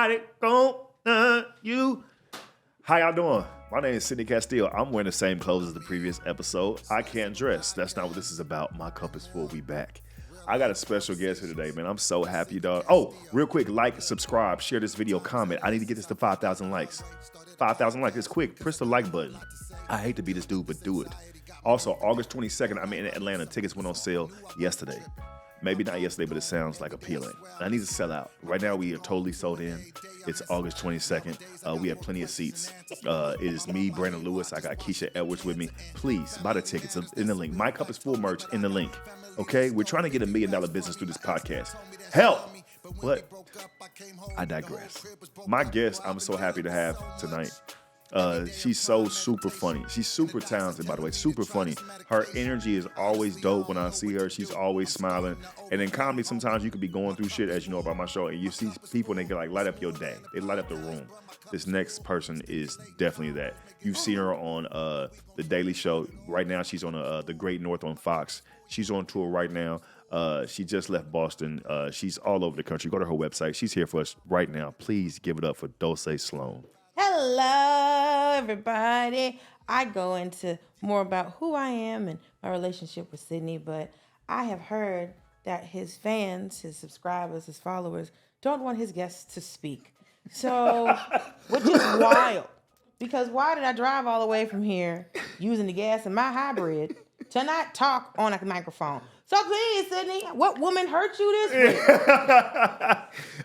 Nobody gonna you. How y'all doing? My name is Sidney Castillo. I'm wearing the same clothes as the previous episode. I can't dress. That's not what this is about. My cup is full. We back. I got a special guest here today, man. I'm so happy, dog. Oh, real quick, like, subscribe, share this video, comment. I need to get this to 5,000 likes. 5,000 likes. It's quick. Press the like button. I hate to be this dude, but do it. Also, August 22nd, I'm in Atlanta. Tickets went on sale yesterday. Maybe not yesterday, but it sounds like appealing. I need to sell out. Right now, we are totally sold in. It's August 22nd. We have plenty of seats. It is me, Brandon Lewis. I got Keisha Edwards with me. Please buy the tickets in the link. My Cup is Full merch in the link. Okay? We're trying to get $1 million business through this podcast. Help! But I digress. My guest, I'm so happy to have tonight. She's so super funny. She's super talented, by the way, super funny. Her energy is always dope when I see her. She's always smiling. And in comedy, sometimes you could be going through shit, as you know about my show, and you see people and they can like light up your day. They light up the room. This next person is definitely that. You've seen her on The Daily Show. Right now, she's on The Great North on Fox. She's on tour right now. She just left Boston. She's all over the country. Go to her website. She's here for us right now. Please give it up for Dulce Sloan. Hello, everybody. I go into more about who I am and my relationship with Sydney, but I have heard that his fans, his subscribers, his followers don't want his guests to speak. So, which is wild. Because why did I drive all the way from here using the gas in my hybrid to not talk on a microphone? So please, Sydney, what woman hurt you this week?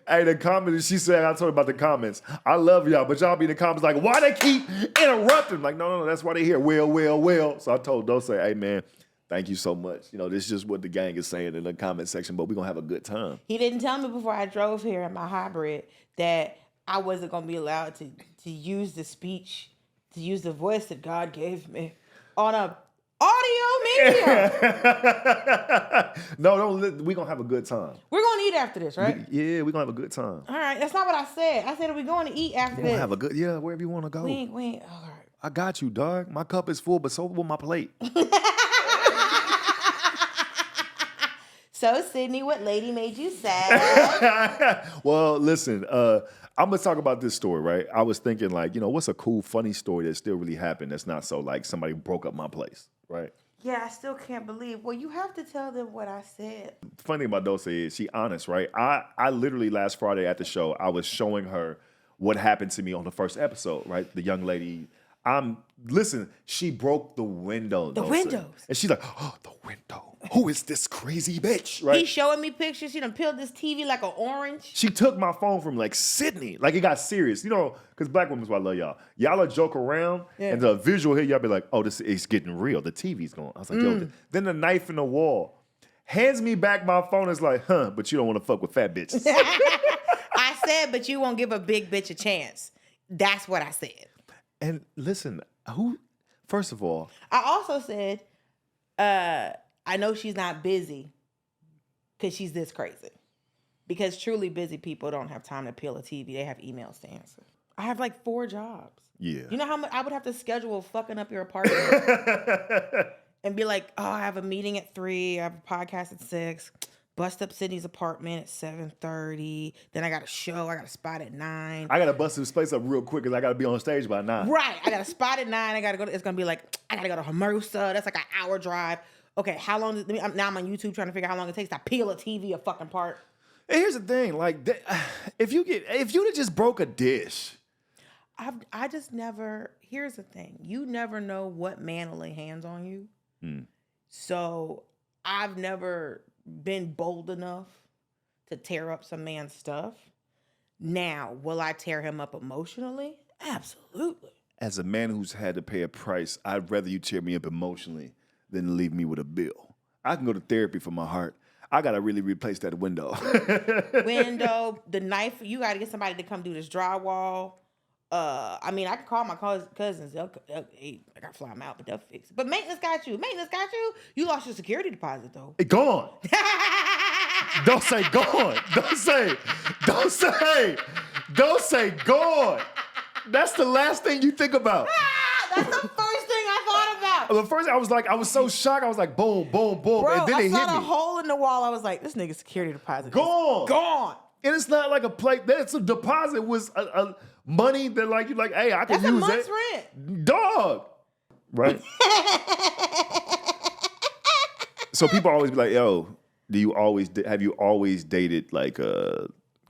Hey, the comments, she said, I told her about the comments. I love y'all, but y'all be in the comments like, why they keep interrupting? Like, no, that's why they hear, well. So I told Dulce, hey, man, thank you so much. You know, this is just what the gang is saying in the comment section, but we're going to have a good time. He didn't tell me before I drove here in my hybrid that I wasn't going to be allowed to use the speech, to use the voice that God gave me on a audio media. No, we're going to have a good time. We're going to eat after this, right? We're going to have a good time. All right. That's not what I said. I said we're going to eat after this. Have a good, wherever you want to go. We ain't. All right. I got you, dog. My cup is full, but so will my plate. So, Sydney, what lady made you sad? Well, listen, I'm going to talk about this story, right? I was thinking, like, what's a cool, funny story that still really happened that's not so, like, somebody broke up my place, right? Yeah, I still can't believe. Well, you have to tell them what I said. The funny thing about Dulce is she honest, right? I literally last Friday at the show, I was showing her what happened to me on the first episode, right? The young lady, listen, she broke the window. The windows. And she's like, oh, the window. Who is this crazy bitch, right? He's showing me pictures. She done peeled this TV like an orange. She took my phone from like Sydney. Like it got serious. Because black women is why I love y'all. Y'all will joke around and the visual here, y'all be like, oh, this is getting real. The TV's going. I was like, yo. Then the knife in the wall. Hands me back my phone. It's like, but you don't want to fuck with fat bitches. I said, but you won't give a big bitch a chance. That's what I said. And listen, first of all. I also said, I know she's not busy because she's this crazy. Because truly busy people don't have time to peel a TV. They have emails to answer. I have like 4 jobs. Yeah. You know how much I would have to schedule fucking up your apartment and be like, oh, I have a meeting at 3. I have a podcast at 6. Bust up Sydney's apartment at 7:30. Then I got a show. I got a spot at 9. I got to bust this place up real quick because I got to be on stage by 9. Right. I got a spot at 9. I got to go. It's going to be like, I got to go to Hermosa. That's like an hour drive. Okay, how long now I'm on YouTube trying to figure out how long it takes to peel a TV a fucking part. And here's the thing, like, if you'd have just broke a dish. I just never, here's the thing. You never know what man will lay hands on you. So I've never been bold enough to tear up some man's stuff. Now, will I tear him up emotionally? Absolutely. As a man who's had to pay a price, I'd rather you tear me up emotionally than leave me with a bill. I can go to therapy for my heart. I got to really replace that window. The knife, you got to get somebody to come do this drywall. I can call my cousins. I got to fly them out, but they'll fix it. But maintenance got you. You lost your security deposit, though. It gone. Don't say gone. Don't say gone. That's the last thing you think about. That's the first thing I thought about. The first thing I was so shocked. I was like, boom, boom, boom. Bro, and then I it saw hit the me. hole in the wall. I was like, this nigga's security deposit Gone. And it's not like a plate. That's a deposit was a money that like you like, hey, I can That's a use month's it. rent. Dog. Right? So people always be like, yo, have you always dated like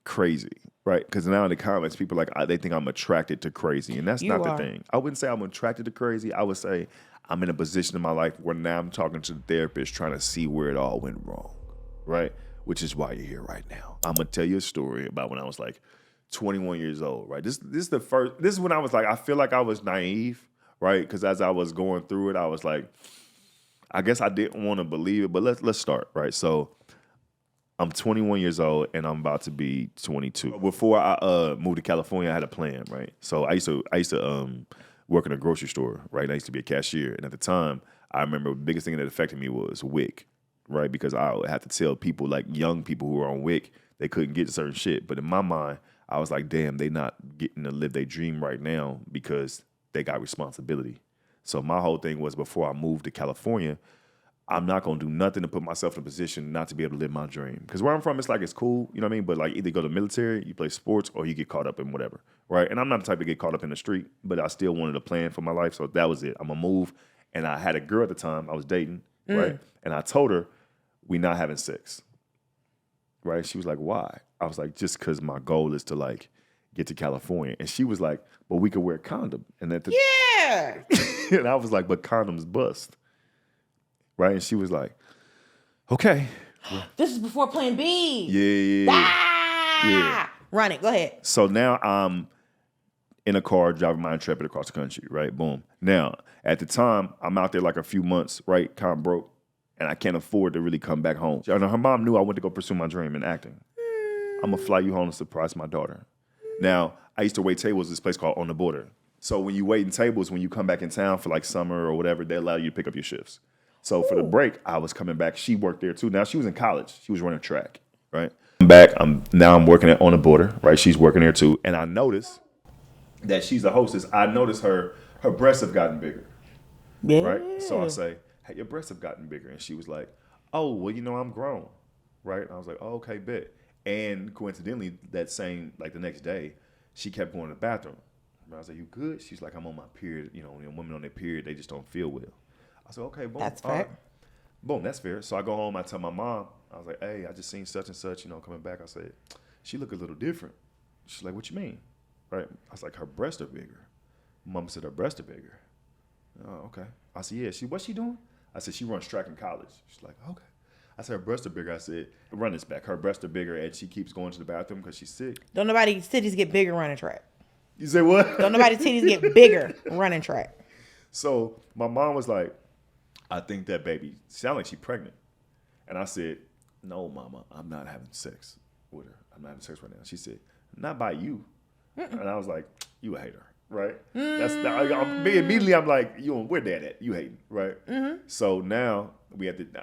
crazy? Right? Because now in the comments, people are like, they think I'm attracted to crazy. And that's not the thing. I wouldn't say I'm attracted to crazy. I would say I'm in a position in my life where now I'm talking to the therapist trying to see where it all went wrong. Right? Which is why you're here right now. I'm gonna tell you a story about when I was like 21 years old, right? This is when I was like, I feel like I was naive, right? Because as I was going through it, I was like, I guess I didn't want to believe it, but let's start, right? So I'm 21 years old and I'm about to be 22. Before I moved to California, I had a plan, right? So I used to work in a grocery store, right? I used to be a cashier, and at the time, I remember the biggest thing that affected me was WIC. Right, because I would have to tell people, like young people who were on WIC, they couldn't get certain shit. But in my mind, I was like, damn, they not getting to live their dream right now because they got responsibility. So my whole thing was before I moved to California, I'm not going to do nothing to put myself in a position not to be able to live my dream. Because where I'm from, it's like it's cool, you know what I mean? But like either go to the military, you play sports, or you get caught up in whatever, right? And I'm not the type to get caught up in the street, but I still wanted a plan for my life. So that was it. I'm going to move. And I had a girl at the time I was dating, right? And I told her, we not having sex, right? She was like, why? I was like, just because my goal is to like get to California. And she was like, but we could wear a condom. And Yeah. and I was like, but condoms bust, right? And she was like, okay. This is before Plan B. Yeah. Yeah. Run it. Go ahead. So now I'm in a car driving my Intrepid across the country, right? Boom. Now, at the time, I'm out there like a few months, right? Kind of broke. And I can't afford to really come back home. And her mom knew I went to go pursue my dream in acting. I'm going to fly you home to surprise my daughter. Now, I used to wait tables at this place called On the Border. So when you wait in tables, when you come back in town for like summer or whatever, they allow you to pick up your shifts. So for the break, I was coming back. She worked there too. Now, she was in college. She was running track, right? I'm back. I'm working at On the Border, right? She's working there too. And I noticed that she's a hostess. I noticed her breasts have gotten bigger, right? So I say, hey, your breasts have gotten bigger. And she was like, oh, well, I'm grown, right? And I was like, oh, okay, bet. And coincidentally, the next day, she kept going to the bathroom. And I was like, you good? She's like, I'm on my period. Women on their period, they just don't feel well. I said, okay, boom. That's fair. Right. Boom, that's fair. So I go home, I tell my mom, I was like, hey, I just seen such and such, coming back. I said, she look a little different. She's like, what you mean? Right? I was like, her breasts are bigger. Mom said her breasts are bigger. Oh, okay. I said, yeah. What's she doing? I said, she runs track in college. She's like, okay. I said, her breasts are bigger. I said, run this back. Her breasts are bigger, and she keeps going to the bathroom because she's sick. Don't nobody's titties get bigger running track. You say what? Don't nobody's titties get bigger running track. So my mom was like, I think that baby sound like she's pregnant. And I said, no, mama, I'm not having sex with her. I'm not having sex right now. She said, not by you. And I was like, you a hater, right? Immediately I'm like, where dad at? You hating, right? Mm-hmm. So now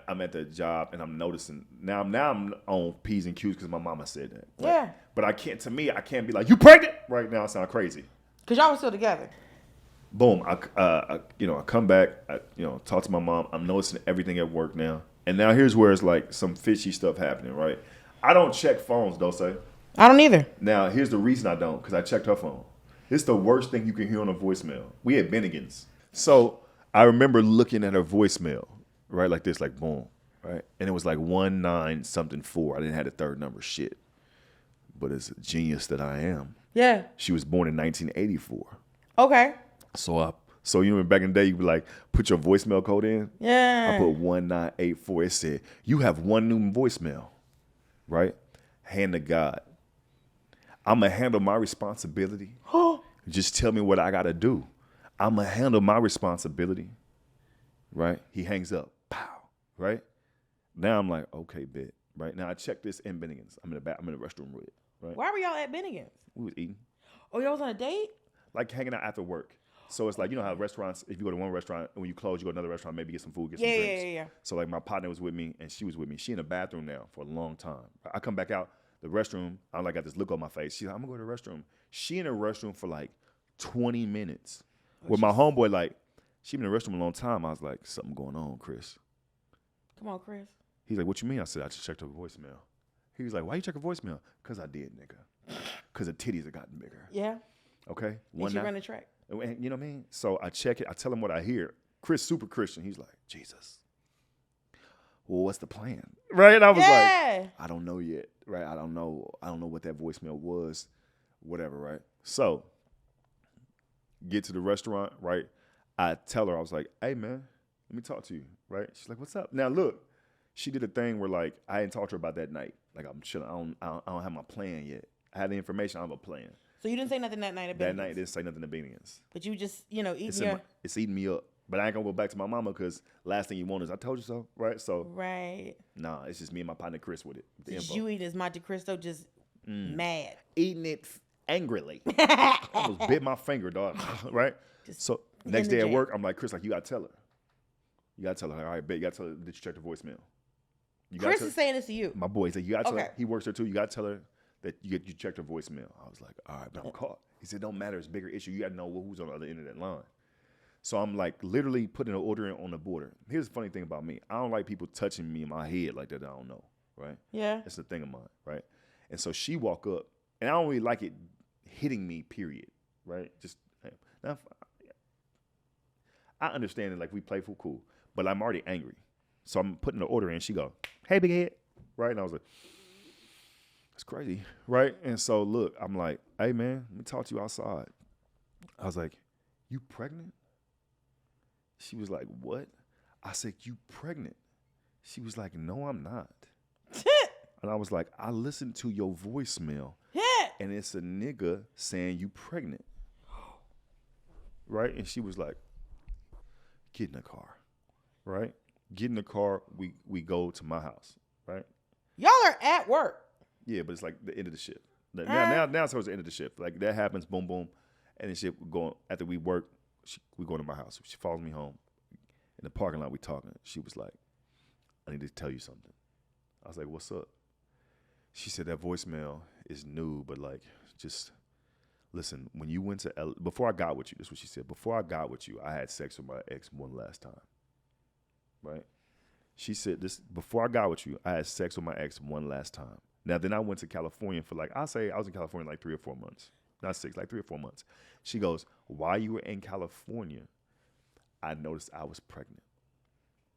I'm at the job and I'm noticing now I'm on P's and Q's because my mama said that. Right? Yeah. But I can't be like, you pregnant? Right now I sound crazy. Because y'all were still together. Boom. I come back, talk to my mom. I'm noticing everything at work now. And now here's where it's like some fishy stuff happening, right? I don't check phones, Dulce. I don't either. Now, here's the reason I don't, because I checked her phone. It's the worst thing you can hear on a voicemail. We had Bennigan's. So I remember looking at her voicemail, right, like this, like boom, right? And it was like 19-something-4. I didn't have the third number, shit. But as a genius that I am. Yeah. She was born in 1984. Okay. So back in the day, you would like put your voicemail code in. Yeah. I put 1984. It said, you have one new voicemail, right? Hand to God. I'm going to handle my responsibility. Just tell me what I got to do. I'm going to handle my responsibility, right? He hangs up. Pow, right? Now I'm like, okay, bet. Right? Now I checked this in Bennigan's. I'm in the restroom with it, right? Why were y'all at Bennigan's? We was eating. Oh, y'all was on a date? Like hanging out after work. So it's like, how restaurants, if you go to one restaurant, and when you close, you go to another restaurant, maybe get some food, get some drinks. Yeah. So like my partner was with me, and she was with me. She in the bathroom now for a long time. I come back out the restroom. I'm like, got this look on my face. She's like, I'm going to go to the restroom. She in the restroom for like 20 minutes. With my homeboy, like, she been in the restroom a long time. I was like, something going on, Chris. Come on, Chris. He's like, what you mean? I said, I just checked her voicemail. He was like, why you check a voicemail? Because I did, nigga. Because the titties have gotten bigger. Yeah. Okay? Did you run a track? And you know what I mean? So I check it. I tell him what I hear. Chris, super Christian. He's like, Jesus. Well, what's the plan? Right? And I was like, I don't know yet. Right? I don't know what that voicemail was. Whatever, right? So, get to the restaurant, right? I tell her, I was like, hey, man, let me talk to you, right? She's like, what's up? Now, look, she did a thing where, like, I didn't talk to her about that night. Like, I'm chilling. I don't have my plan yet. I had the information. I don't have a plan. So you didn't say nothing that night at That night, I didn't say nothing to Binions. But you just, eating it's eating me up. But I ain't going to go back to my mama because last thing you want is, I told you so, right? So, right. Nah, it's just me and my partner Chris with it. Just you eating as Monte Cristo, just mad. Eating it angrily. I almost bit my finger, dog. Right? Just so next day at work, I'm like, Chris, like, you got to tell her. You got to tell her. Like, all right, bet. You got to tell her that you checked her voicemail. Chris is saying this to you. My boy, he said, you got to tell her. He works there too. You got to tell her that you checked her voicemail. I was like, all right, but I'm caught. He said, don't matter. It's a bigger issue. You got to know who's on the other end of that line. So I'm like literally putting an order in on the border. Here's the funny thing about me. I don't like people touching me in my head like that I don't know, right? Yeah. That's the thing of mine, right? And so she walk up, and I don't really like it hitting me, period, right? Just, now, I understand it, like we play for cool, but I'm already angry. So I'm putting the order in. She go, hey, big head, right? And I was like, that's crazy, right? And so look, I'm like, hey, man, let me talk to you outside. I was like, you pregnant? She was like, what? I said, you pregnant? She was like, no, I'm not. And I was like, I listened to your voicemail, and it's a nigga saying you pregnant. Right? And she was like, get in the car. Right? Get in the car. We go to my house. Right? Y'all are at work. Yeah, but it's like the end of the shift. Now it's towards the end of the shift. Like that happens, boom, boom. And then shit going, after we work, we go to my house. She follows me home. In the parking lot, we talking. She was like, I need to tell you something. I was like, what's up? She said that voicemail is new, but like, just listen, when you went to before I got with you, this is what she said. Before I got with you, I had sex with my ex one last time. Right? She said this, before I got with you, I had sex with my ex one last time. Now, then I went to California for like, I'll say I was in California like 3 or 4 months. Not 6, like 3 or 4 months. She goes, while you were in California, I noticed I was pregnant.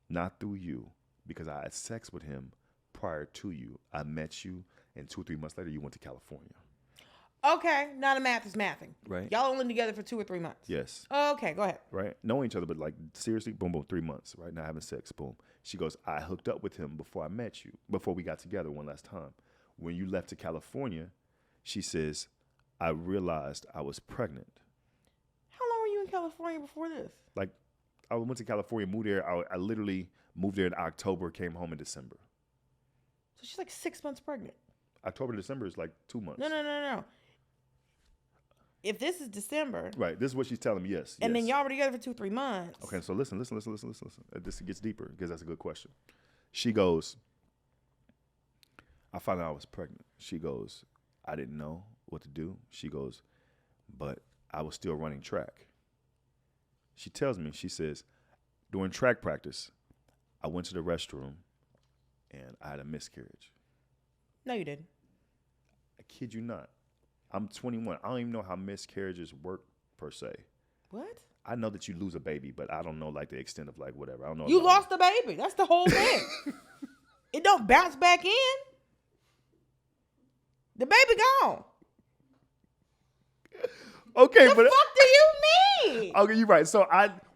Not through you, because I had sex with him prior to you. I met you, and 2 or 3 months later, you went to California. Okay, now the math is mathing. Right. Y'all only together for 2 or 3 months. Yes. Okay, go ahead. Right. Knowing each other, but like seriously, boom, boom, 3 months. Right now having sex, boom. She goes, I hooked up with him before I met you, before we got together one last time. When you left to California, she says, I realized I was pregnant. How long were you in California before this? Like, I went to California, moved there. I literally moved there in October, came home in December. So she's like 6 months pregnant. October to December is like 2 months. No. If this is December. Right. This is what she's telling me, yes. And then y'all were together for 2 or 3 months. Okay, so listen. This gets deeper because that's a good question. She goes, I found out I was pregnant. She goes, I didn't know what to do. She goes, but I was still running track. She tells me, she says, during track practice, I went to the restroom and I had a miscarriage. No, you didn't. I kid you not. I'm 21. I don't even know how miscarriages work per se. What? I know that you lose a baby, but I don't know like the extent of like whatever. I don't know. You lost the baby. That's the whole thing. It don't bounce back in. The baby gone. Okay, the but fuck do you mean? Okay, you're right. So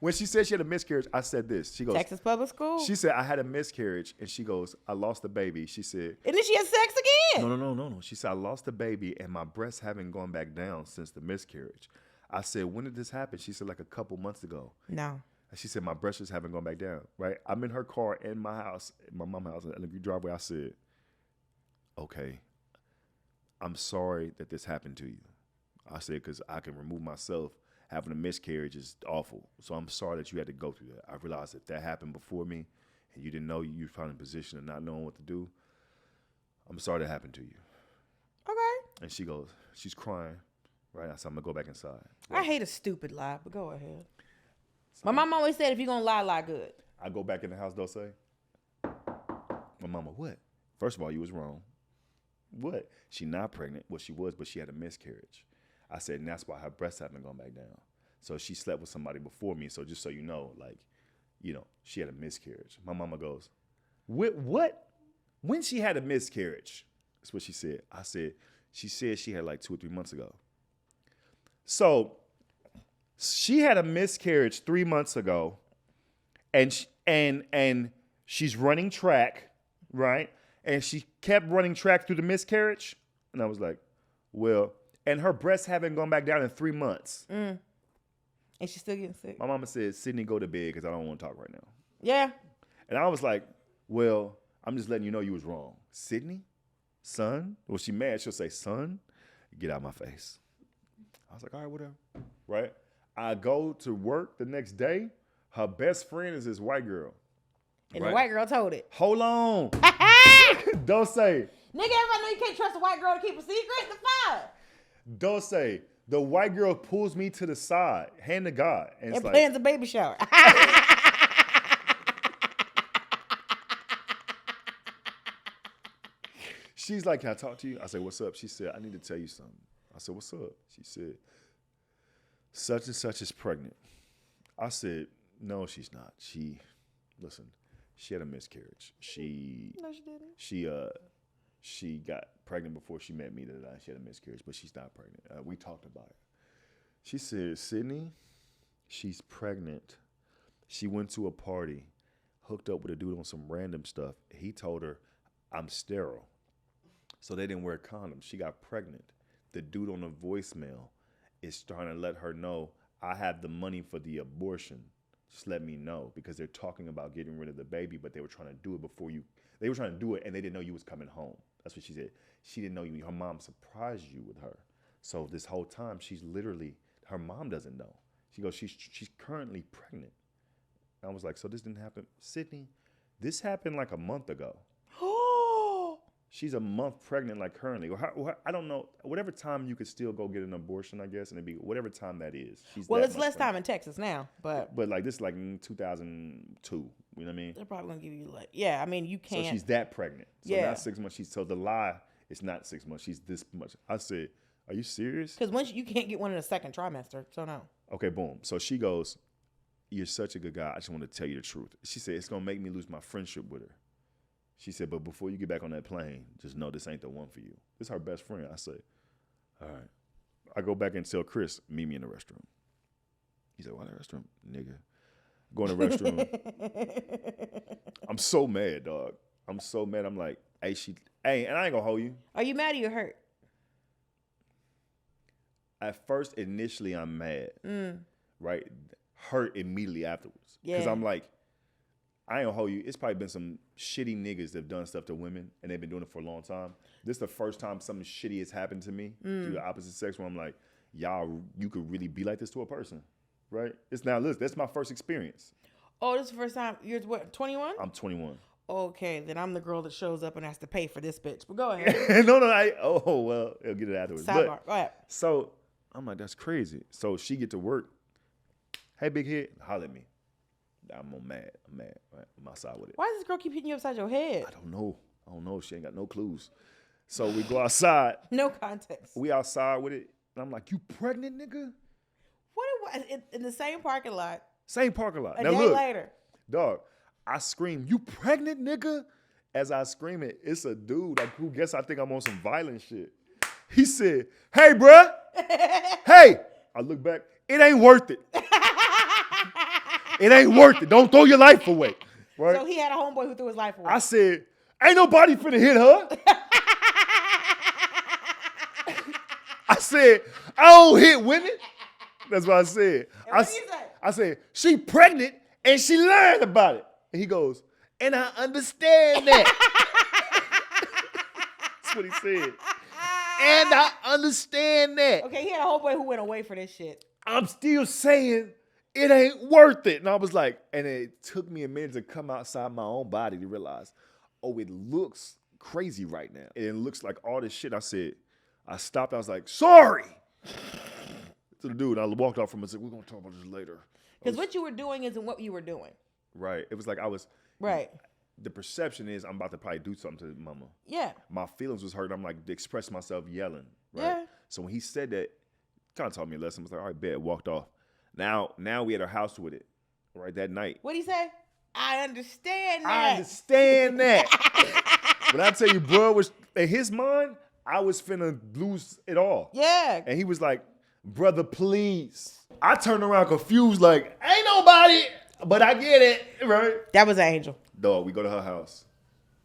when she said she had a miscarriage, I said this. She goes, Texas Public School. She said I had a miscarriage, and she goes, I lost the baby. She said, and then she had sex again. No. She said I lost the baby, and my breasts haven't gone back down since the miscarriage. I said, when did this happen? She said like a couple months ago. No. And she said my breasts just haven't gone back down. Right? I'm in her car in my house, in my mom's house, in the driveway. I said, okay, I'm sorry that this happened to you. I said, because I can remove myself. Having a miscarriage is awful. So I'm sorry that you had to go through that. I realized that happened before me, and you didn't know you were found in a position of not knowing what to do. I'm sorry that happened to you. Okay. And she goes, she's crying. Right? I said, I'm going to go back inside. Right? I hate a stupid lie, but go ahead. My mom always said, if you're going to lie, lie good. I go back in the house, Dulce. My mama, what? First of all, you was wrong. what? She not pregnant. Well, she was, but she had a miscarriage. I said, and that's why her breasts haven't gone back down. So she slept with somebody before me. So just so you know, like, you know, she had a miscarriage. My mama goes, what? When she had a miscarriage? That's what she said. I said, she said she had like 2 or 3 months ago. So she had a miscarriage 3 months ago, and she's running track, right? And she kept running track through the miscarriage. And I was like, well, and her breasts haven't gone back down in 3 months. And she's still getting sick. My mama said, Sydney, go to bed because I don't want to talk right now. Yeah. And I was like, well, I'm just letting you know you was wrong. Sydney? Son? Well, she mad. She'll say, son, get out of my face. I was like, all right, whatever. Right? I go to work the next day. Her best friend is this white girl. And the white girl told it. Hold on. Don't say. Nigga, everybody know you can't trust a white girl to keep a secret. The fuck? Don't say. The white girl pulls me to the side, hand to God. And it's plans a baby shower. She's like, can I talk to you? I said, what's up? She said, I need to tell you something. I said, what's up? She said, such and such is pregnant. I said, no, she's not. Listen, she had a miscarriage. No, she didn't. She got pregnant before she met me today. She had a miscarriage, but she's not pregnant. We talked about it. She said, Sydney, she's pregnant. She went to a party, hooked up with a dude on some random stuff. He told her, I'm sterile. So they didn't wear condoms. She got pregnant. The dude on the voicemail is trying to let her know, I have the money for the abortion. Just let me know, because they're talking about getting rid of the baby, but they were trying to do it before you. They were trying to do it, and they didn't know you was coming home. That's what she said. She didn't know you. Her mom surprised you with her. So this whole time, she's literally, her mom doesn't know. She goes, she's currently pregnant. I was like, so this didn't happen? Sydney, this happened like a month ago. She's a month pregnant, like currently. I don't know. Whatever time you could still go get an abortion, I guess, and it'd be whatever time that is. Well, it's less time in Texas now, but like this, is like in 2002. You know what I mean? They're probably gonna give you like, yeah. I mean, you can't. So she's that pregnant. So not 6 months. So the lie is not 6 months. She's this much. I said, are you serious? Because once you can't get one in the second trimester, so no. Okay, boom. So she goes, you're such a good guy. I just want to tell you the truth. She said, it's gonna make me lose my friendship with her. She said, but before you get back on that plane, just know this ain't the one for you. This is her best friend. I say, all right. I go back and tell Chris, meet me in the restroom. He said, why the restroom? Nigga. Go in the restroom. I'm so mad, dog. I'm so mad. I'm like, hey, and I ain't gonna hold you. Are you mad or you hurt? At first, initially, I'm mad. Right? Hurt immediately afterwards. Because I'm like, I ain't gonna hold you. It's probably been some shitty niggas that have done stuff to women, and they've been doing it for a long time. This is the first time something shitty has happened to me to the opposite sex, where I'm like, y'all, you could really be like this to a person, right? Listen, that's my first experience. Oh, this is the first time. You're what, 21? I'm 21. Okay, then I'm the girl that shows up and has to pay for this bitch. But go ahead. No, well, I'll get it afterwards. Sidebar, go ahead. So I'm like, that's crazy. So she get to work. Hey, big head, holler at me. I'm mad. Right? I'm outside with it. Why does this girl keep hitting you upside your head? I don't know. She ain't got no clues. So we go outside. No context. We outside with it. And I'm like, you pregnant, nigga? What? In the same parking lot. Same parking lot. A now day look, later. Dog, I scream, you pregnant, nigga? As I scream it, it's a dude who guess I think I'm on some violent shit. He said, hey, bruh. Hey. I look back. It ain't worth it. It ain't worth it. Don't throw your life away. Right? So he had a homeboy who threw his life away. I said, ain't nobody finna hit her. I said, I don't hit women. That's what I said. And what did you say? I said, she pregnant and she learned about it. And he goes, and I understand that. That's what he said. And I understand that. Okay, he had a homeboy who went away for this shit. I'm still saying it ain't worth it. And I was like, and it took me a minute to come outside my own body to realize, oh, it looks crazy right now. And it looks like all this shit. I stopped. I was like, sorry. To the dude. I walked off from him and said, we're going to talk about this later. Because what you were doing isn't what you were doing. Right. It was like I was. Right. the perception is I'm about to probably do something to mama. Yeah. My feelings was hurt. I'm like expressing myself yelling. Right? Yeah. So when he said that, kind of taught me a lesson. I was like, all right, bet, walked off. Now we at our house with it, right, that night. What'd he say? I understand that. I understand that. But I tell you, bro, was in his mind, I was finna lose it all. Yeah. And he was like, brother, please. I turned around confused, like, ain't nobody, but I get it, right? That was an angel. Dog, we go to her house.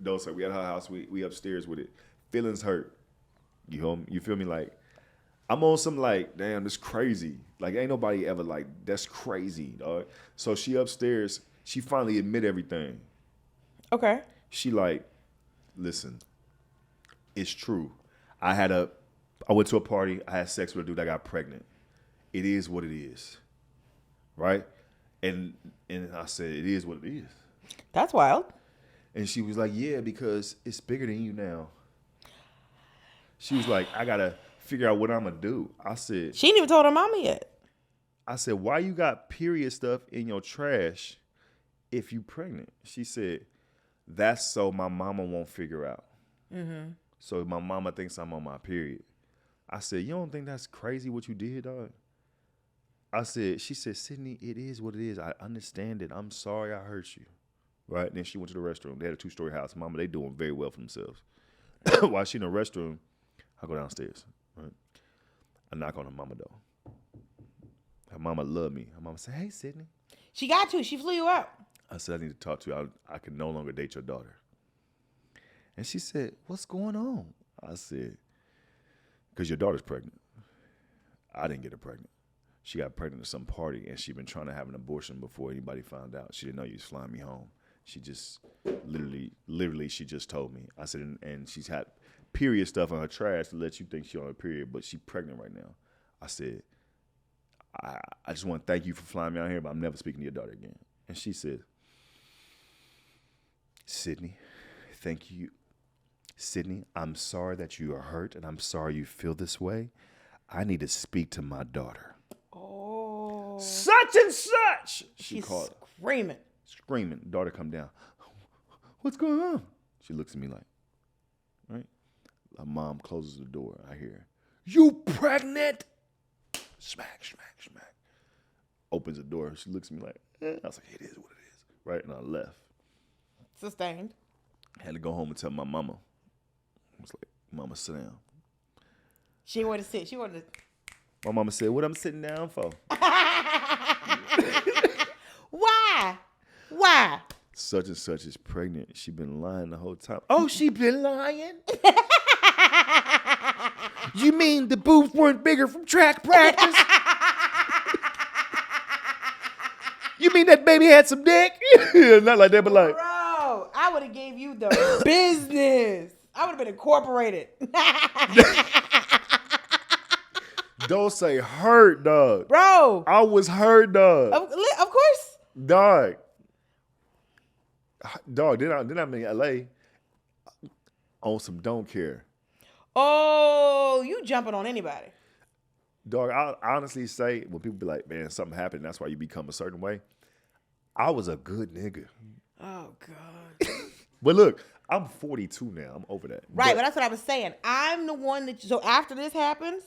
Dulce, we at her house. We upstairs with it. Feelings hurt. You feel me? Like, I'm on some like, damn, this crazy. Like, ain't nobody ever like, that's crazy, dog. So she upstairs. She finally admit everything. Okay. She like, listen, it's true. I went to a party. I had sex with a dude. I got pregnant. It is what it is, right? And I said, it is what it is. That's wild. And she was like, yeah, because it's bigger than you now. She was like, I got to figure out what I'm going to do. I said. She ain't even told her mama yet. I said, why you got period stuff in your trash if you pregnant? She said, that's so my mama won't figure out. Mm-hmm. So my mama thinks I'm on my period. I said, you don't think that's crazy what you did, dog? She said, Sydney, it is what it is. I understand it. I'm sorry I hurt you. Right? And then she went to the restroom. They had a 2-story house. Mama, they doing very well for themselves. While she in the restroom, I go downstairs. Right? I knock on her mama door. Her mama love me. Her mama said, hey, Sydney. She got to. She flew you out. I said, I need to talk to you. I can no longer date your daughter. And she said, what's going on? I said, because your daughter's pregnant. I didn't get her pregnant. She got pregnant at some party, and she'd been trying to have an abortion before anybody found out. She didn't know you was flying me home. She just, literally, she just told me. I said, and she's had period stuff on her trash to let you think she's on her period, but she's pregnant right now. I said, I just want to thank you for flying me out here, but I'm never speaking to your daughter again. And she said, Sydney, thank you. Sydney, I'm sorry that you are hurt, and I'm sorry you feel this way. I need to speak to my daughter. Oh. Such and such. She called. Screaming. Daughter come down. What's going on? She looks at me like, right? Her mom closes the door. I hear, you pregnant? Smack, smack, smack. Opens the door. She looks at me like, I was like, it is what it is. Right? And I left. Sustained. Had to go home and tell my mama. I was like, mama, sit down. She didn't want to sit. She wanted to. My mama said, what I'm sitting down for? Why? Such and such is pregnant. She been lying the whole time. Oh, she been lying? You mean the boobs weren't bigger from track practice? You mean that baby had some dick? Not like that, but like. Bro, I would have gave you the business. I would have been incorporated. Don't say hurt, dog. Bro. I was hurt, dog. Of course. Dog. Then I'm in LA on some don't care. Oh, you jumping on anybody. Dog, I honestly say when people be like, man, something happened, that's why you become a certain way. I was a good nigga. Oh, God. But look, I'm 42 now. I'm over that. Right, but that's what I was saying. I'm the one that, so after this happens,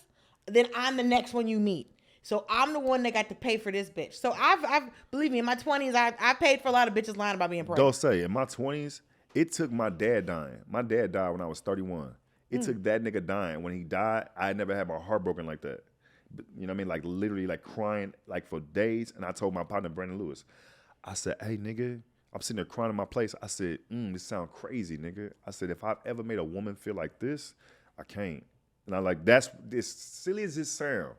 then I'm the next one you meet. So I'm the one that got to pay for this bitch. So I've believe me, in my 20s, I paid for a lot of bitches lying about being pregnant. Don't say, in my 20s, it took my dad dying. My dad died when I was 31. It took that nigga dying. When he died, I never had my heart broken like that. You know what I mean? Like literally like crying like for days. And I told my partner, Brandon Lewis, I said, hey, nigga, I'm sitting there crying in my place. I said, this sound crazy, nigga. I said, if I've ever made a woman feel like this, I can't. And I'm like, that's as silly as it sound.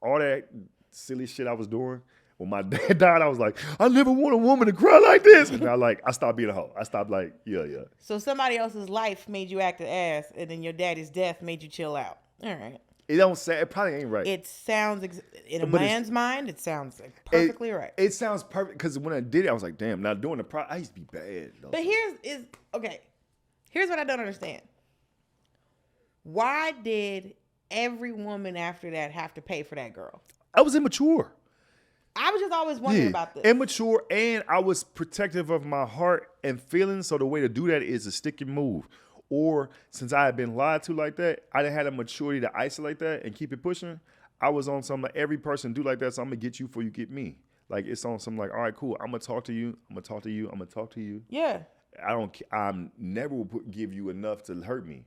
All that silly shit I was doing. When my dad died, I was like, I never want a woman to cry like this. And I stopped being a hoe. I stopped like, yeah. So somebody else's life made you act an ass, and then your daddy's death made you chill out. All right. It probably ain't right. It sounds, in a man's mind, it sounds perfectly right. It sounds perfect, because when I did it, I was like, damn, now doing I used to be bad. But here's what I don't understand. Why did every woman after that have to pay for that girl? I was immature. I was just always wondering about this. Immature, and I was protective of my heart and feelings. So the way to do that is to stick and move. Or since I had been lied to like that, I didn't have the maturity to isolate that and keep it pushing. I was on something like every person do like that, so I'm gonna get you before you get me. Like it's on something like, all right, cool. I'm gonna talk to you. I'm gonna talk to you. I'm gonna talk to you. Yeah. I'm never will give you enough to hurt me,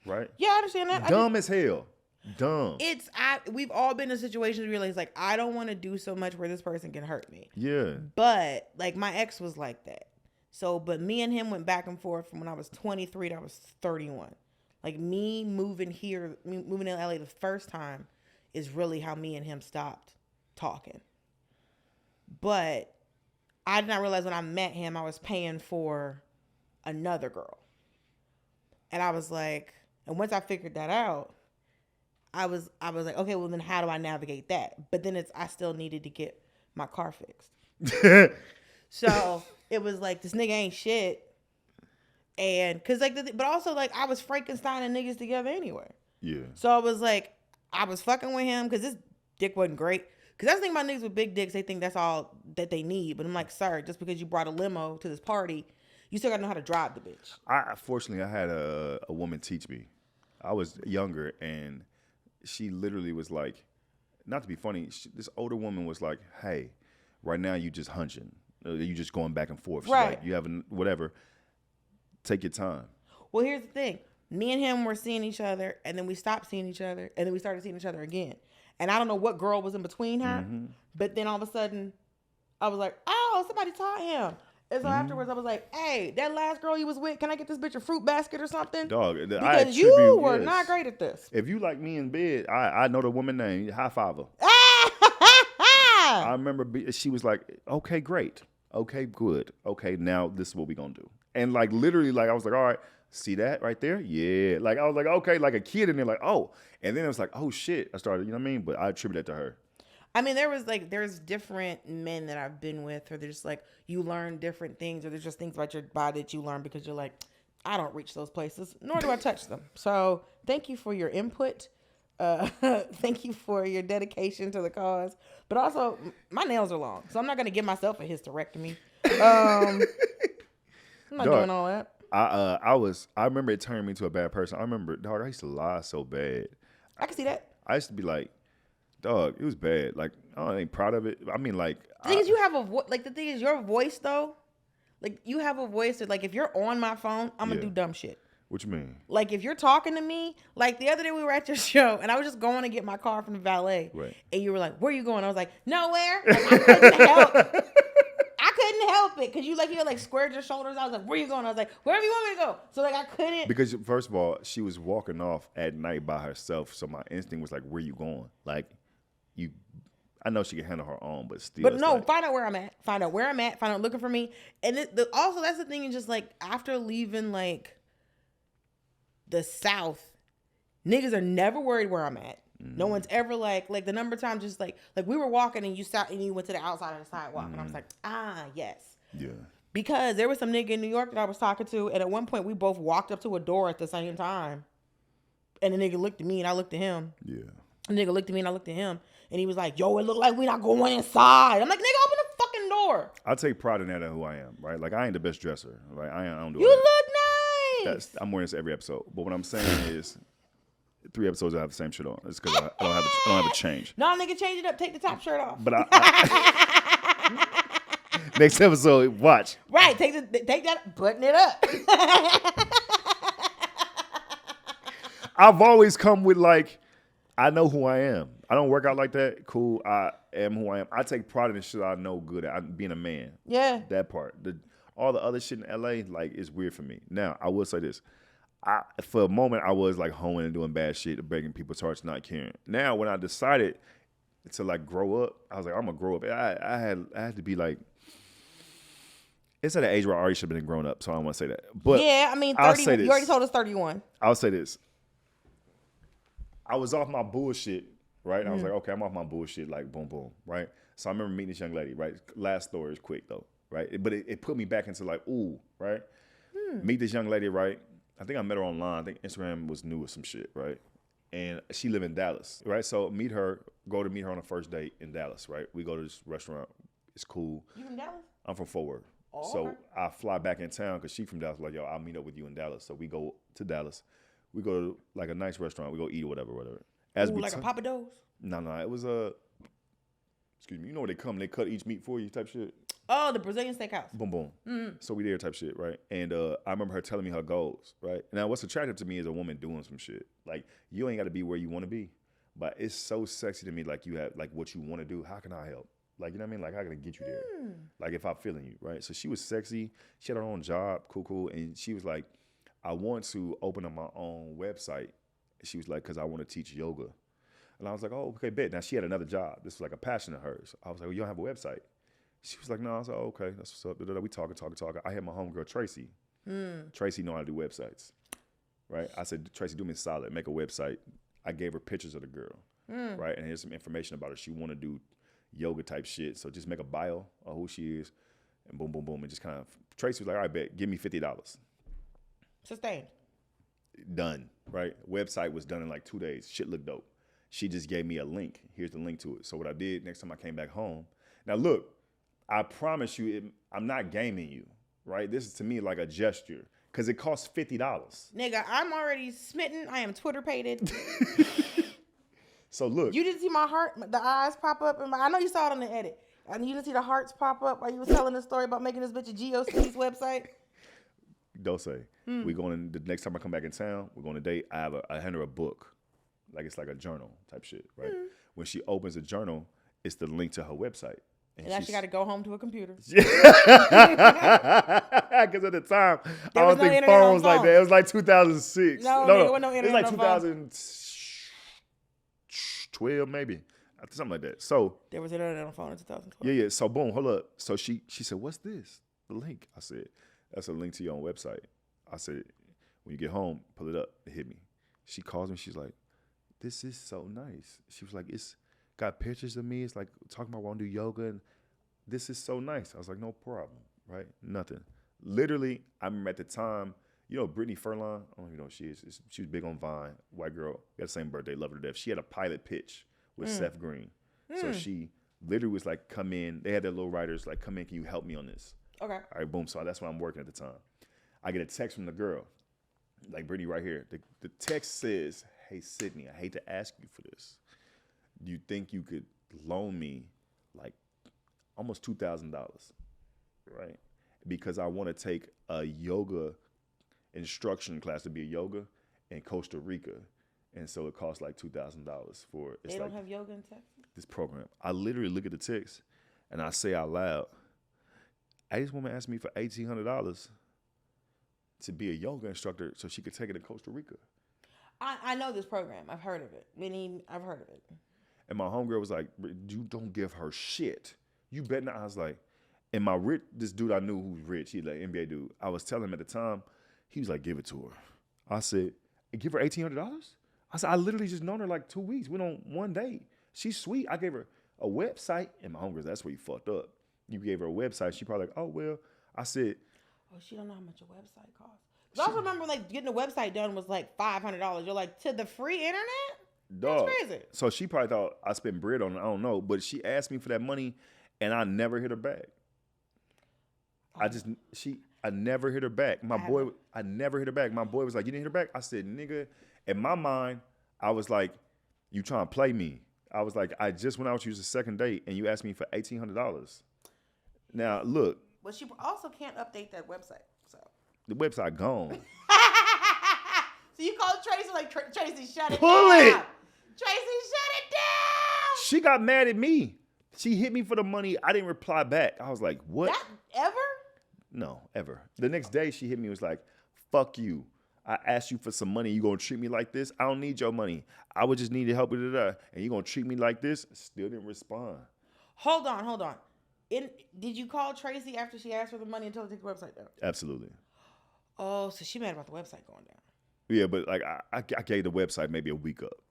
right? Yeah, I understand that. Dumb as hell. Dumb. We've all been in situations where like I don't want to do so much where this person can hurt me. Yeah. But like my ex was like that. So, but me and him went back and forth from when I was 23 to I was 31. Like me moving to LA the first time is really how me and him stopped talking. But I did not realize when I met him, I was paying for another girl. And I was like, and once I figured that out, I was like, okay, well then how do I navigate that? But then I still needed to get my car fixed. So it was like, this nigga ain't shit. And cause like, but also like I was Frankensteining niggas together anyway. Yeah. So I was like, I was fucking with him cause this dick wasn't great. Cause that's the thing about niggas with big dicks, they think that's all that they need. But I'm like, sir, just because you brought a limo to this party, you still gotta know how to drive the bitch. Fortunately, I had a woman teach me. I was younger and she literally was like, not to be funny, this older woman was like, hey, right now you just hunching. You just going back and forth. She's right. Like, you haven't, whatever. Take your time. Well, here's the thing. Me and him were seeing each other, and then we stopped seeing each other, and then we started seeing each other again. And I don't know what girl was in between her, but then all of a sudden, I was like, oh, somebody taught him. And so afterwards, I was like, hey, that last girl you was with, can I get this bitch a fruit basket or something? Dog, because you were not great at this. If you like me in bed, I know the woman name. High five her. I remember she was like, okay, great. Okay, good. Okay, now this is what we gonna do. And like literally, like I was like, all right, see that right there? Yeah. Like I was like, okay, like a kid in there, like, oh. And then it was like, oh shit. I started, you know what I mean? But I attribute that to her. I mean, there's different men that I've been with, or there's like you learn different things, or there's just things about your body that you learn because you're like, I don't reach those places, nor do I touch them. So thank you for your input. Thank you for your dedication to the cause. But also, my nails are long, so I'm not gonna give myself a hysterectomy. I'm not doing all that. I remember it turning me into a bad person. I remember, dog, I used to lie so bad. I can see that. I used to be like, dog, it was bad. Like, I ain't proud of it. I mean, like, the thing is, you have a like the thing is your voice though. Like you have a voice that like if you're on my phone, I'm gonna do dumb shit. What you mean? Like if you're talking to me, like the other day we were at your show and I was just going to get my car from the valet. Right. And you were like, where are you going? I was like, nowhere. Like, I couldn't help it because you like squared your shoulders. I was like, where are you going? I was like, wherever you want me to go. So like I couldn't. Because first of all, she was walking off at night by herself. So my instinct was like, where you going? Like I know she can handle her own, but still. But no, like, find out where I'm at. Find out looking for me. And also that's the thing is just like after leaving like the South, niggas are never worried where I'm at. No one's ever like the number of times just like we were walking and you sat and you went to the outside of the sidewalk and I was like, yes. Yeah. Because there was some nigga in New York that I was talking to and at one point we both walked up to a door at the same time. And the nigga looked at me and I looked at him. Yeah. The nigga looked at me and I looked at him and he was like, yo, it look like we not going inside. I'm like, nigga, open the fucking door. I take pride in that who I am, right? Like I ain't the best dresser, right? I don't do you that. You look nice. I'm wearing this every episode. But what I'm saying is 3 episodes I have the same shit on. It's because I don't have a change. No, nigga, change it up. Take the top shirt off. But next episode, watch. Right, take that, button it up. I've always come with like, I know who I am. I don't work out like that. Cool. I am who I am. I take pride in the shit I know good at. Being a man. Yeah. That part. All the other shit in LA, like, is weird for me. Now, I will say this. For a moment, I was like hoeing and doing bad shit, breaking people's hearts, not caring. Now, when I decided to like grow up, I was like, I'm gonna grow up. I had to be like, it's at an age where I already should have been grown up, so I don't want to say that. But yeah, I mean, 30. You already told us 31. I'll say this. I was off my bullshit, right? And I was like, okay, I'm off my bullshit, like boom, boom, right? So I remember meeting this young lady, right? Last story is quick though, right? But it put me back into like, ooh, right? Meet this young lady, right? I think I met her online. I think Instagram was new or some shit, right? and she live in Dallas, right? So go to meet her on a first date in Dallas, right? We go to this restaurant. It's cool. You from Dallas? I'm from Fort Worth. Oh, So okay. I fly back in town because she from Dallas. Like, yo, I'll meet up with you in Dallas. So we go to Dallas. We go to like a nice restaurant. We go eat or whatever. Ooh, like a Papa Do's? No. It was excuse me. You know where they come? They cut each meat for you type shit. Oh, the Brazilian steakhouse. Boom, boom. Mm-hmm. So we there type shit, right? And I remember her telling me her goals, right? Now, what's attractive to me is a woman doing some shit. Like, you ain't got to be where you want to be, but it's so sexy to me. Like, you have like what you want to do. How can I help? Like, you know what I mean? Like, how can I get you there? Like, if I'm feeling you, right? So she was sexy. She had her own job, cool. And she was like, I want to open up my own website. She was like, because I want to teach yoga. And I was like, oh, okay, bet. Now, she had another job. This was like a passion of hers. I was like, well, you don't have a website. She was like, no. I was like, oh, okay, that's what's up. We talking. I had my homegirl, Tracy. Tracy know how to do websites, right? I said, Tracy, do me a solid. Make a website. I gave her pictures of the girl, right? And here's some information about her. She want to do yoga type shit. So just make a bio of who she is and boom. And just kind of, Tracy was like, all right, bet, give me $50. Sustained. Done, right? Website was done in like 2 days. Shit looked dope. She just gave me a link. Here's the link to it. So what I did next time I came back home. Now look, I promise you, I'm not gaming you, right? This is to me like a gesture because it costs $50. Nigga, I'm already smitten. I am Twitter-pated. So look. You didn't see my heart, the eyes pop up. I know you saw it on the edit. And you didn't see the hearts pop up while you was telling the story about making this bitch a GeoCities website? Dulce, we going the next time I come back in town, we're going to date. I hand her a book. Like it's like a journal type shit, right? When she opens a journal, it's the link to her website. And now she got to go home to a computer. Because at the time, I don't think phones like that. It was like 2006. No, no, no internet. It was like on 2012 maybe. Something like that. So there was internet on the phone in 2012. Yeah. So boom, hold up. So she said, what's this? The link. I said, that's a link to your own website. I said, when you get home, pull it up. It hit me. She calls me. She's like, this is so nice. She was like, it's got pictures of me. It's like talking about I want to do yoga. And this is so nice. I was like, no problem, right? Nothing. Literally, I remember at the time, you know, Brittany Furlan, I don't even know who she is. She was big on Vine, white girl. We got the same birthday, love her to death. She had a pilot pitch with Seth Green. So she literally was like, come in. They had their little writers like, come in, can you help me on this? Okay. All right, boom. So that's why I'm working at the time. I get a text from the girl, like Brittany right here. The text says, hey, Sydney, I hate to ask you for this. Do you think you could loan me like almost $2,000, right? Because I want to take a yoga instruction class to be a yoga in Costa Rica. And so it costs like $2,000 for it. They don't have yoga in Texas? This program. I literally look at the text and I say out loud, hey, this woman asked me for $1,800 to be a yoga instructor so she could take it to Costa Rica. I know this program. I've heard of it. I've heard of it. And my homegirl was like, you don't give her shit. You bet not. I was like, and this dude I knew who was rich, he's like NBA dude. I was telling him at the time, he was like, give it to her. I said, give her $1,800? I said, I literally just known her like 2 weeks. We on one date. She's sweet. I gave her a website. And my homegirl, that's where you fucked up. You gave her a website. She probably like, oh, well. I said. Oh, she don't know how much a website costs. Because I also remember like getting a website done was like $500. You're like, to the free internet? Dog. That's crazy. So she probably thought I spent bread on it. I don't know. But she asked me for that money and I never hit her back. I never hit her back. I never hit her back. My boy was like, you didn't hit her back? I said, nigga, in my mind, I was like, you trying to play me. I was like, I just went out with you as a second date and you asked me for $1,800. Now, look. But she also can't update that website. So the website gone. So you called Tracy like, Tracy, shut it down. Pull it. Tracy, shut it down. She got mad at me. She hit me for the money. I didn't reply back. I was like, what? That ever? No, ever. The next day she hit me and was like, fuck you. I asked you for some money. You gonna treat me like this? I don't need your money. I would just need to help with it. And you gonna treat me like this? Still didn't respond. Hold on. Did you call Tracy after she asked for the money and told her to take the website down? Absolutely. Oh, so she mad about the website going down. Yeah, but like I gave the website maybe a week up.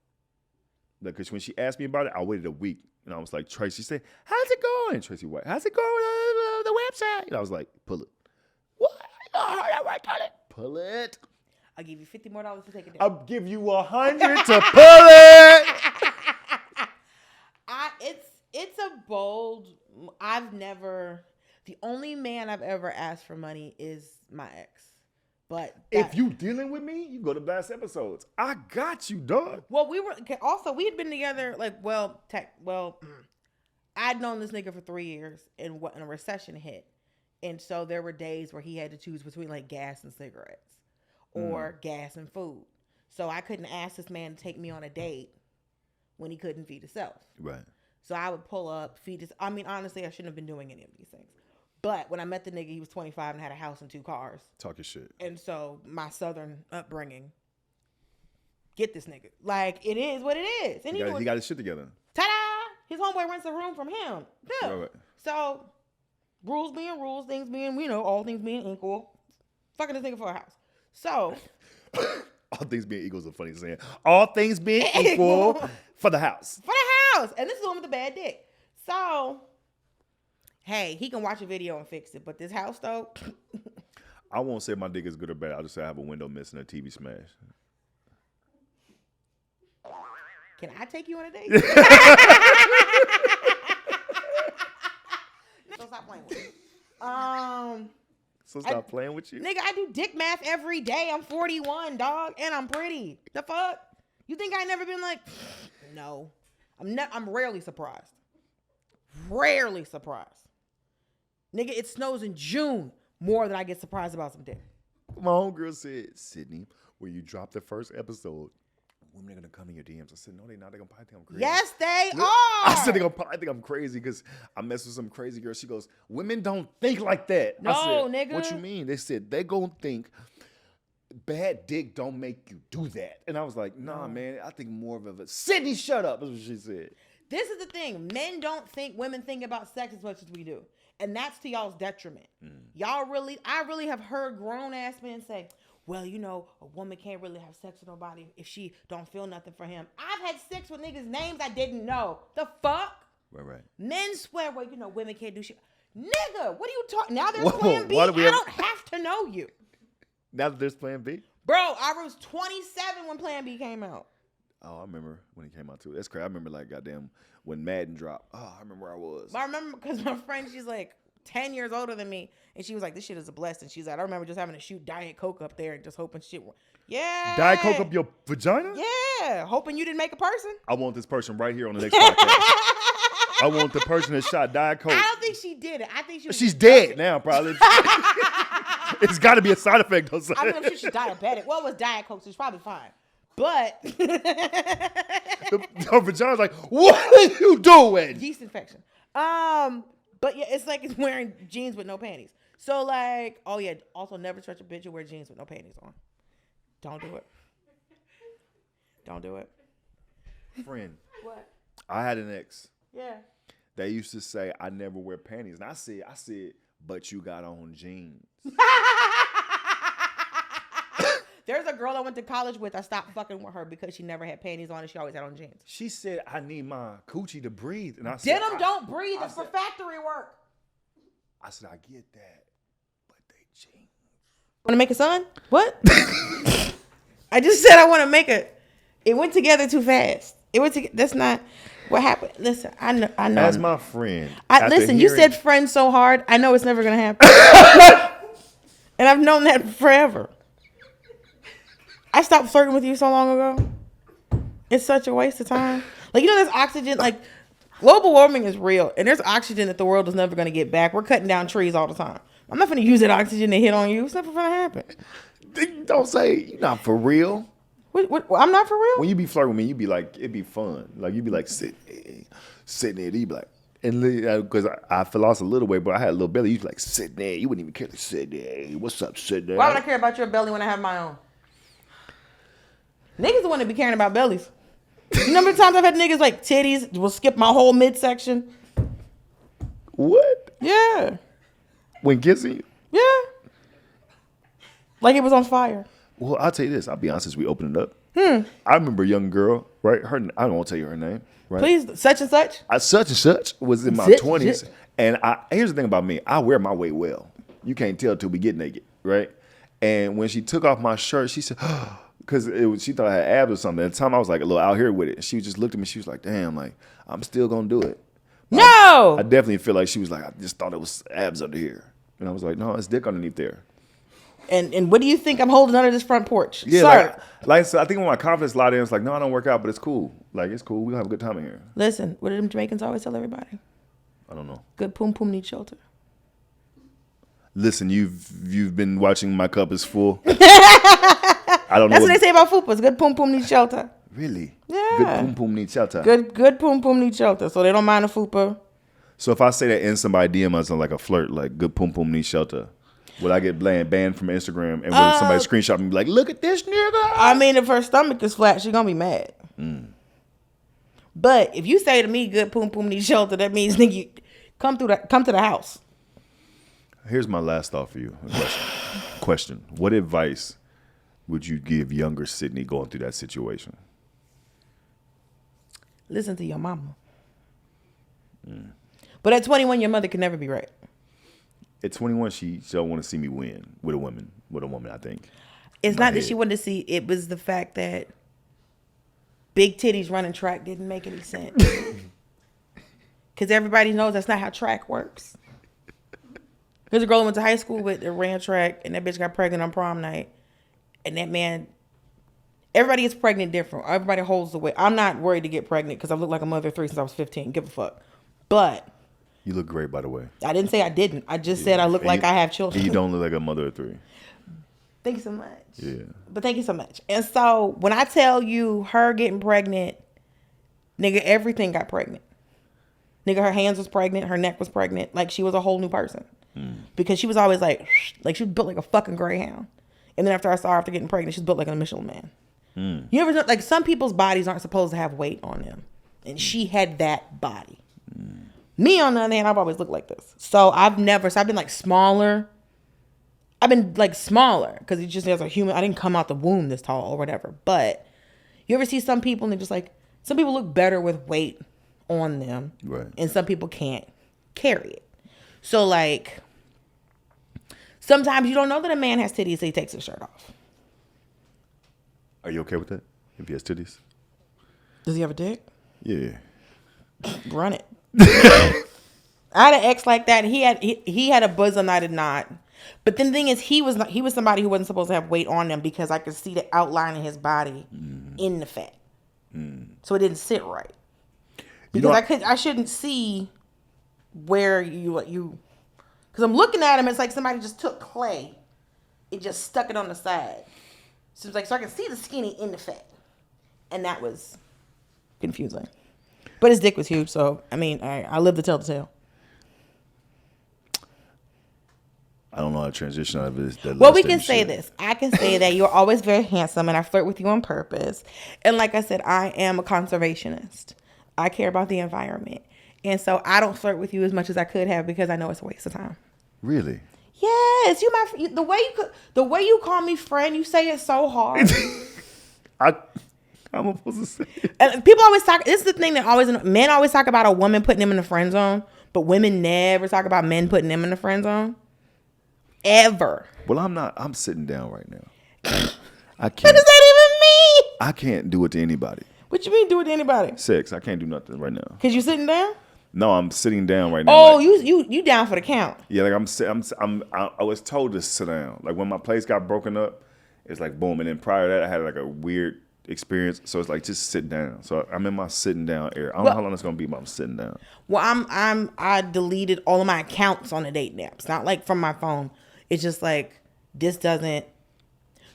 Because when she asked me about it, I waited a week. And I was like, Tracy said, how's it going? Tracy White, how's it going with the website? And I was like, pull it. What? I worked on it. Pull it. I'll give you $50 more to take it down. I'll give you 100 to pull it. It's a bold. The only man I've ever asked for money is my ex. But if you dealing with me, you go to last episodes. I got you, dog. Well, we had been together I'd known this nigga for 3 years, and when a recession hit, and so there were days where he had to choose between like gas and cigarettes, or gas and food. So I couldn't ask this man to take me on a date when he couldn't feed himself. Right. So I would pull up, feed his. I mean, honestly, I shouldn't have been doing any of these things. But when I met the nigga, he was 25 and had a house and 2 cars. Talk your shit. And so my Southern upbringing, get this nigga. Like, it is what it is. And he got his shit together. Ta-da! His homeboy rents a room from him. Yeah. Right. So, rules being rules, things being, all things being equal. Fucking this nigga for a house. So. All things being equal is a funny saying. All things being equal for the house. For the house. And this is the one with the bad dick. So, hey, he can watch a video and fix it. But this house, though. I won't say my dick is good or bad. I'll just say I have a window missing, a TV smash. Can I take you on a date? So stop playing with me. So stop playing with you? Nigga, I do dick math every day. I'm 41, dog, and I'm pretty. The fuck? You think I ain't never been like, no. I'm rarely surprised. Rarely surprised. Nigga, it snows in June more than I get surprised about some dick. My homegirl said, Sydney, when you drop the first episode, women are going to come in your DMs. I said, no, they're not. They're going to probably think I'm crazy. Yes, they are. I said, they're going to probably think I'm crazy because I mess with some crazy girl. She goes, women don't think like that. No, I said, nigga. What you mean? They said, they going to think bad dick don't make you do that. And I was like, nah, man, I think more of a, Sydney, shut up, is what she said. This is the thing. Men don't think women think about sex as much as we do. And that's to y'all's detriment. I really have heard grown-ass men say, well, a woman can't really have sex with nobody if she don't feel nothing for him. I've had sex with niggas' names I didn't know. The fuck? Right. Men swear, well, women can't do shit. Nigga, what are you talking? Now there's plan B. I don't have to know you. Now that there's plan B? Bro, I was 27 when plan B came out. Oh, I remember when it came out too. That's crazy. I remember goddamn when Madden dropped. Oh, I remember where I was. I remember because my friend, she's 10 years older than me, and she was like, this shit is a blessing. She's like, I remember just having to shoot Diet Coke up there and just hoping shit. Yeah. Diet Coke up your vagina? Yeah. Hoping you didn't make a person. I want this person right here on the next podcast. I want the person that shot Diet Coke. I don't think she did it. I think she's dead now, probably. It's got to be a side effect or something. I mean, I'm sure she's diabetic. Well, it was Diet Coke, so she's probably fine. But her vagina's like, what are you doing? Yeast infection. But yeah, it's like it's wearing jeans with no panties. So oh yeah, also never touch a bitch who wear jeans with no panties on. Don't do it. Don't do it. Friend. What? I had an ex. Yeah. They used to say I never wear panties, and I said, but you got on jeans. There's a girl I went to college with. I stopped fucking with her because she never had panties on and she always had on jeans. She said, I need my coochie to breathe. And I said, denim don't breathe. It's for factory work. I said, I get that, but they jeans. Want to make a son? What? I just said I want to make a. It went together too fast. That's not what happened. Listen, I know. As my friend. You said friend so hard. I know it's never going to happen. And I've known that forever. I stopped flirting with you so long ago. It's such a waste of time. There's oxygen. Global warming is real. And there's oxygen that the world is never going to get back. We're cutting down trees all the time. I'm not going to use that oxygen to hit on you. It's never going to happen. Don't say you're not for real. What, I'm not for real? When you be flirting with me, you be like, it'd be fun. You'd be like, sitting there. You be like, and because I lost a little weight, but I had a little belly. You'd be like, sit there. You wouldn't even care to sit there. What's up, sit there? Why would I care about your belly when I have my own? Niggas the one that be caring about bellies. You know how many times I've had niggas titties will skip my whole midsection? What? Yeah. When kissing you? Yeah. Like it was on fire. Well, I'll tell you this. I'll be honest as we open it up. I remember a young girl, right? I don't want to tell you her name. Right? Please, such and such? Such and such was in my 20s. And here's the thing about me. I wear my weight well. You can't tell till we get naked, right? And when she took off my shirt, she said, because she thought I had abs or something. At the time, I was like a little out here with it. She just looked at me. She was like, damn, like, I'm still going to do it. No! I definitely feel like she was like, I just thought it was abs under here. And I was like, no, it's dick underneath there. And what do you think I'm holding under this front porch? Yeah, Sir. like so I think when my confidence lot in, it's like, no, I don't work out, but it's cool. Like, it's cool. We'll have a good time in here. Listen, what do them Jamaicans always tell everybody? I don't know. Good poom poom needs shelter. Listen, you've been watching My Cup is Full. I don't know. That's what they say about fupas. Good poom poom needs shelter. Really? Yeah. Good poom poom needs shelter. Good poom poom needs shelter. So they don't mind a fupa. So if I say that in somebody DM us on like a flirt, like good poom poom needs shelter, would I get banned from Instagram? And will somebody screenshot me and be like, look at this nigga? I mean, if her stomach is flat, she's gonna be mad. But if you say to me, good poom poom needs shelter, that means nigga, you come to the house. Here's my last thought for you. Question. What advice would you give younger Sydney going through that situation? Listen to your mama. But at 21, your mother can never be right. At 21, she don't want to see me win with a woman, I think. It's not that she wanted to see, it was the fact that big titties running track didn't make any sense. Because everybody knows that's not how track works. There's a girl I went to high school with that ran track, and that bitch got pregnant on prom night. And that man, everybody gets pregnant different. Everybody holds the weight. I'm not worried to get pregnant because I've looked like a mother of three since I was 15. Give a fuck. But you look great, by the way. I didn't say I didn't. I just said I look like I have children. You don't look like a mother of three. Thank you so much. Yeah. But thank you so much. And so when I tell you her getting pregnant, nigga, everything got pregnant. Nigga, her hands was pregnant. Her neck was pregnant. Like she was a whole new person. Because she was always like she was built like a fucking greyhound. And then after I saw her after getting pregnant, she's built like a Michelin man. You ever know, like some people's bodies aren't supposed to have weight on them. And she had that body. Me, on the other hand, I've always looked like this. So I've been like smaller. I've been like smaller because it just as a human, I didn't come out the womb this tall or whatever. But you ever see some people and they're just like, some people look better with weight on them. Right. And some people can't carry it. So like, sometimes you don't know that a man has titties until he takes his shirt off. Are you okay with that? If he has titties? Does he have a dick? Yeah. Run it. I had an ex like that. He had a bosom, I did not. But then the thing is, he was somebody who wasn't supposed to have weight on him because I could see the outline of his body in the fat. So it didn't sit right. Because I shouldn't see where you because I'm looking at him, it's like somebody just took clay, it just stuck it on the side. So it's like, so I can see the skinny in the fat. And that was confusing. But his dick was huge, so I mean, I live to tell the tale. I don't know how to transition out of this. Well, we can say this. I can say that you're always very handsome, and I flirt with you on purpose. And like I said, I am a conservationist. I care about the environment. And so I don't flirt with you as much as I could have because I know it's a waste of time. Really? Yes, the way you call me friend, you say it so hard. I'm supposed to say it. And people always talk. This is the thing that men always talk about a woman putting them in the friend zone, but women never talk about men putting them in the friend zone. Ever. Well, I'm not. I'm sitting down right now. I can't. What does that even mean? I can't do it to anybody. What you mean do it to anybody? Sex. I can't do nothing right now. Cause you sitting down? No, I'm sitting down right now. Oh, like, you down for the count? Yeah, like I was told to sit down. Like when my place got broken up, it's like boom. And then prior to that, I had like a weird experience. So it's like just sit down. So I'm in my sitting down area. I don't know how long it's gonna be, but I'm sitting down. Well, I deleted all of my accounts on the date naps. Not like from my phone. It's just like this doesn't.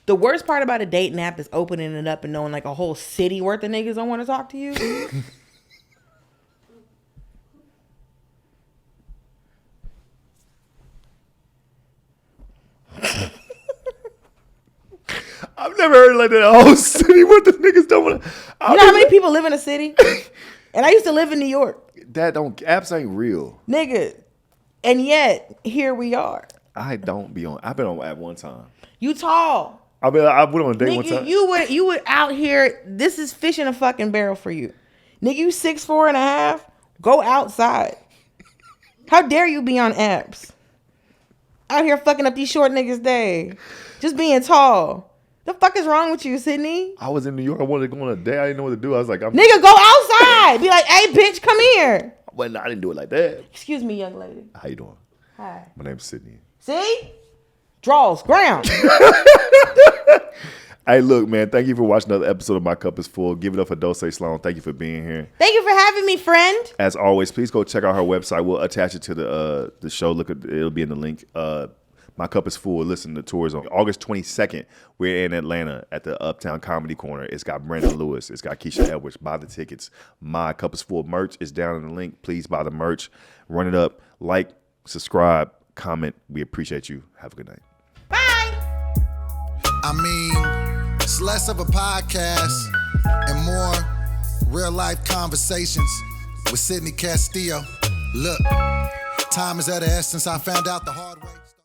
The worst part about a date nap is opening it up and knowing like a whole city worth of niggas don't want to talk to you. I've never heard like that. A whole city worth of niggas don't want to. You know how many people live in a city? And I used to live in New York. Apps ain't real. Nigga. And yet, here we are. I've been on app one time. You tall. I went on a date Nigga, one time. You would out here. This is fish in a fucking barrel for you. Nigga, you 6'4.5". Go outside. How dare you be on apps? out here fucking up these short niggas' day. Just being tall. The fuck is wrong with you, Sydney? I was in New York. I wanted to go on a date. I didn't know what to do. I was like, nigga, go outside. Be like, hey, bitch, come here. Well, I didn't do it like that. Excuse me, young lady. How you doing? Hi. My name's Sydney. See? Draws, ground. Hey, look, man, thank you for watching another episode of My Cup is Full. Give it up for Dulce Sloan. Thank you for being here. Thank you for having me, friend. As always, please go check out her website. We'll attach it to the show. Look, it'll be in the link. My Cup is Full. Listen to tours on August 22nd. We're in Atlanta at the Uptown Comedy Corner. It's got Brandon Lewis. It's got Keisha Edwards. Buy the tickets. My Cup is Full merch is down in the link. Please buy the merch. Run it up. Like, subscribe, comment. We appreciate you. Have a good night. Bye. I mean, it's less of a podcast and more real life conversations with Sydney Castillo. Look, time is of the essence. I found out the hard